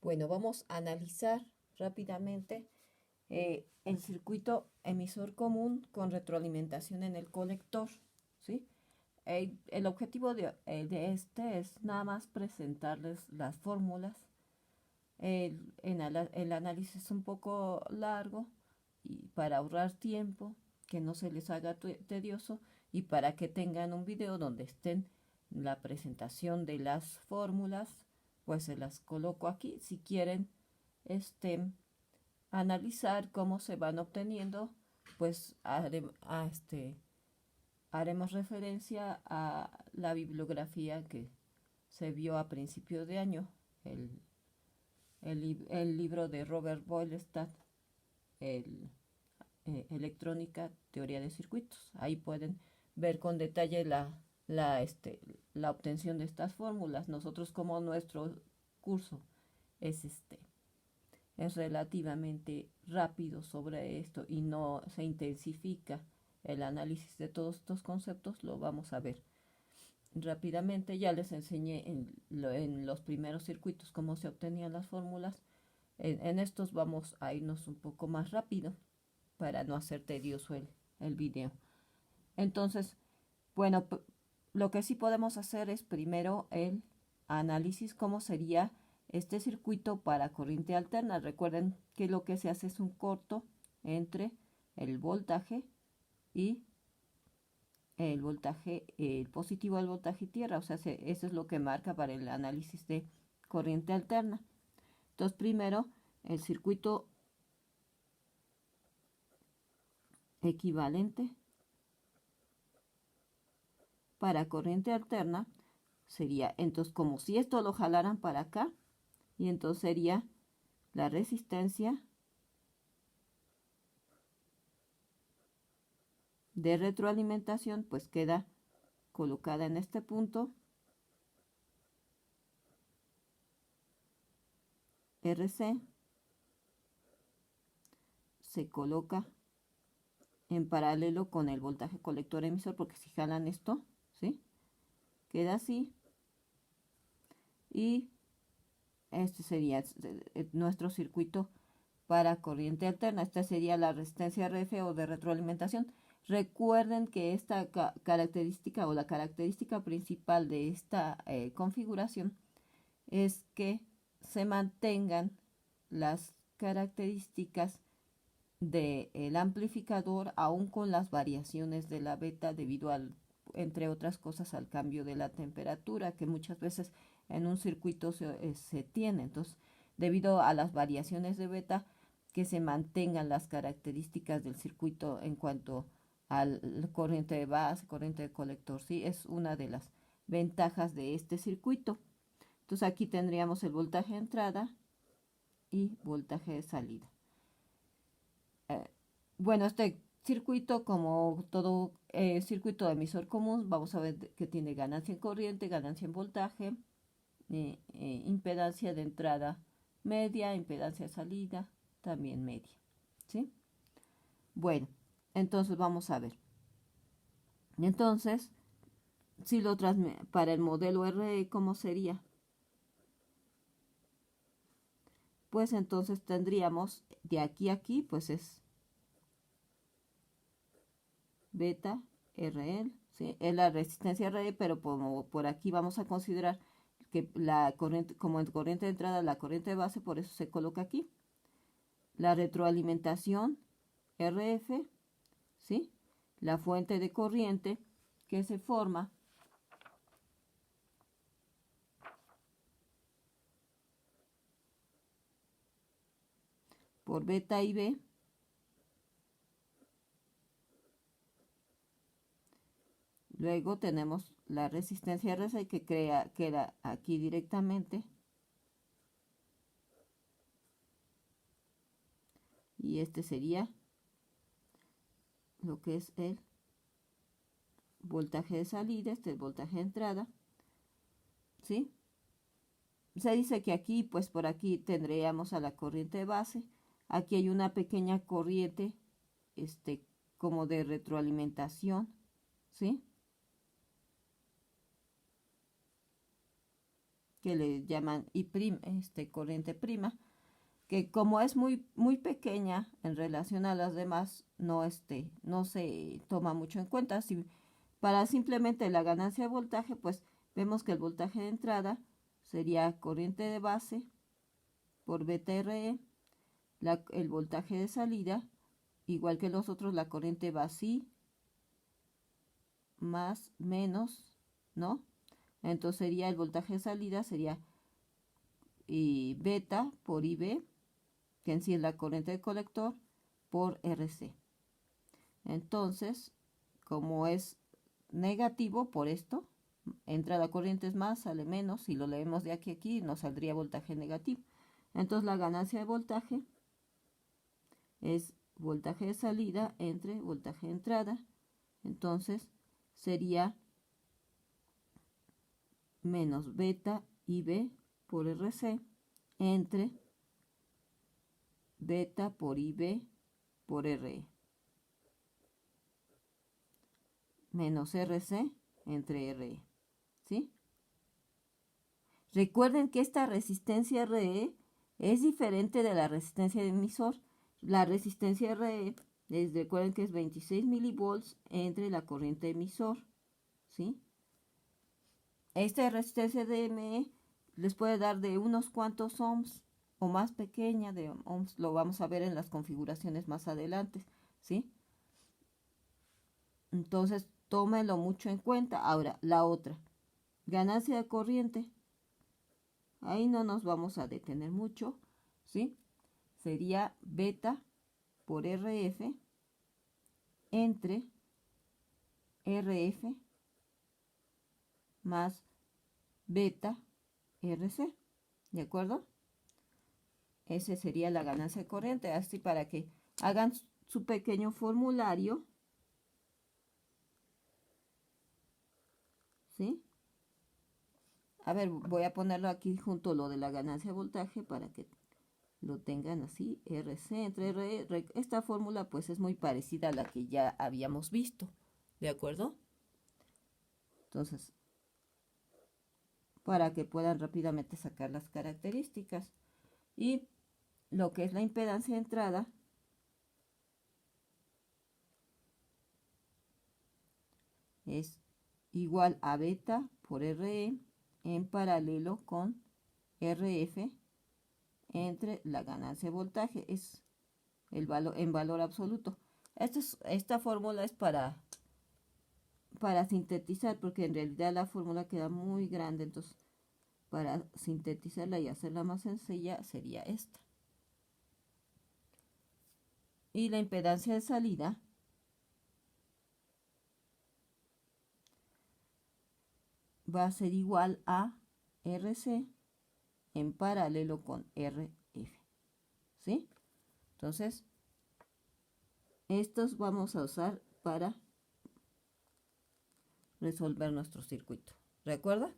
Bueno, vamos a analizar rápidamente el circuito emisor común con retroalimentación en el colector, ¿sí? El objetivo de este es nada más presentarles las fórmulas. El análisis es un poco largo y para ahorrar tiempo, que no se les haga tedioso y para que tengan un video donde estén la presentación de las fórmulas, pues se las coloco aquí. Si quieren analizar cómo se van obteniendo, pues haremos referencia a la bibliografía que se vio a principio de año, el, el libro de Robert Boylestad, el, Electrónica, Teoría de Circuitos. Ahí pueden ver con detalle la obtención de estas fórmulas. Nosotros, como nuestro curso es es relativamente rápido sobre esto y no se intensifica el análisis de todos estos conceptos, lo vamos a ver rápidamente. Ya les enseñé en los primeros circuitos cómo se obtenían las fórmulas. En estos vamos a irnos un poco más rápido para no hacer tedioso el video. Entonces, bueno, lo que sí podemos hacer es primero el análisis, cómo sería este circuito para corriente alterna. Recuerden que lo que se hace es un corto entre el voltaje y el positivo del voltaje tierra. O sea, eso es lo que marca para el análisis de corriente alterna. Entonces, primero, el circuito equivalente para corriente alterna sería, entonces, como si esto lo jalaran para acá, y entonces sería la resistencia de retroalimentación, pues queda colocada en este punto, RC se coloca en paralelo con el voltaje colector emisor, porque si jalan esto, ¿sí? Queda así. Y este sería nuestro circuito para corriente alterna. Esta sería la resistencia RF o de retroalimentación. Recuerden que esta característica o la característica principal de esta configuración es que se mantengan las características del amplificador aún con las variaciones de la beta debido al, entre otras cosas, al cambio de la temperatura que muchas veces en un circuito se tiene. Entonces, debido a las variaciones de beta, que se mantengan las características del circuito en cuanto al corriente de base, corriente de colector, ¿sí? Es una de las ventajas de este circuito. Entonces aquí tendríamos el voltaje de entrada y voltaje de salida. Bueno, este circuito, como todo circuito de emisor común, vamos a ver que tiene ganancia en corriente, ganancia en voltaje, impedancia de entrada media, impedancia de salida también media, ¿sí? Bueno, entonces vamos a ver. Entonces, si lo para el modelo RE, ¿cómo sería? Pues entonces tendríamos de aquí a aquí, pues es beta RL, ¿sí? Es la resistencia RE, pero como por aquí vamos a considerar que la corriente, como en corriente de entrada, la corriente de base, por eso se coloca aquí. La retroalimentación RF, ¿sí? La fuente de corriente que se forma por beta y B, luego tenemos la resistencia RC que queda aquí directamente, y este sería lo que es el voltaje de salida, este es el voltaje de entrada, ¿sí? Se dice que aquí, pues por aquí tendríamos a la corriente de base. Aquí hay una pequeña corriente, como de retroalimentación, ¿sí? que le llaman I', corriente prima, que como es muy pequeña en relación a las demás, no se toma mucho en cuenta. Si para simplemente la ganancia de voltaje, pues vemos que el voltaje de entrada sería corriente de base por beta RE, el voltaje de salida, igual que los otros, la corriente va así, más, menos, ¿no? Entonces sería el voltaje de salida, sería beta por IB, que en sí es la corriente de colector, por RC. Entonces, como es negativo por esto, entra la corriente es más, sale menos, si lo leemos de aquí a aquí nos saldría voltaje negativo. Entonces la ganancia de voltaje es voltaje de salida entre voltaje de entrada. Entonces sería menos beta IB por RC entre beta por IB por RE menos RC entre RE. ¿Sí? Recuerden que esta resistencia RE es diferente de la resistencia de emisor. La resistencia RE, recuerden que es 26 milivolts entre la corriente emisor. ¿Sí? Esta resistencia DME les puede dar de unos cuantos ohms o más pequeña de ohms, lo vamos a ver en las configuraciones más adelante, ¿sí? Entonces, tómenlo mucho en cuenta. Ahora, la otra, ganancia de corriente. Ahí no nos vamos a detener mucho, ¿sí? Sería beta por RF entre RF más beta RC, ¿de acuerdo? Ese sería la ganancia de corriente, así para que hagan su pequeño formulario, ¿sí? A ver, voy a ponerlo aquí junto a lo de la ganancia de voltaje para que lo tengan así, RC entre RE. Esta fórmula pues es muy parecida a la que ya habíamos visto, ¿de acuerdo? Entonces, para que puedan rápidamente sacar las características. Y lo que es la impedancia de entrada es igual a beta por RE en paralelo con RF entre la ganancia de voltaje, es el valor en valor absoluto. Esta fórmula es para sintetizar, porque en realidad la fórmula queda muy grande, entonces para sintetizarla y hacerla más sencilla sería esta. Y la impedancia de salida va a ser igual a RC en paralelo con RF, ¿sí? Entonces, estos vamos a usar para resolver nuestro circuito. ¿Recuerda?